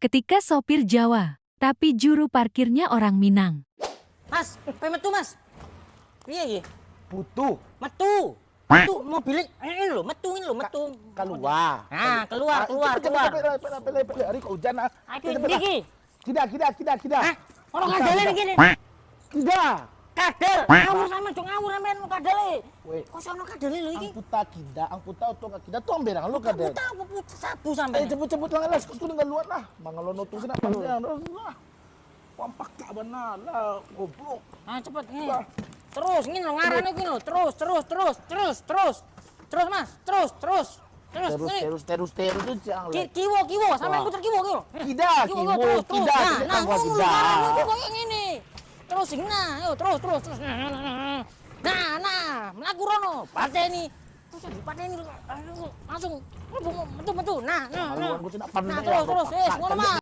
Ketika sopir Jawa, tapi juru parkirnya orang Minang. Mas, metu mas. Iya iya. Butuh Metu. Metu mobil ini lo, metu ini lo, metu. keluar. Nah, keluar. Hari kau hujan ah. Aduh, iki. Kita. Hah? Orang kadele iki gini. Kita. Kadel. Ngawur sama jong ngawur sampean kadele. Weh, Kok sono kadele lo iki? ang puta to kita tuh amberang lu kada. Puta apa puta sabu sampean. Cepet lang alas kus kuning luar lah. Mangalono tuh sina panjang lah. Wampak tak benar lah goblok. Ah cepet nih. Terus ngene lo ngarane iki lo. Terus. Terus Mas, terus. Terus tuh jangan. Kiwo, sampean puter kiwo. Kida. Nah, ngono ngarane iki koyo ngene. Terus sing nah, yo terus. Nah, mlaku rono, pateni. Terus dipateni langsung metu. Nah. Nah, terus, ngono Mas.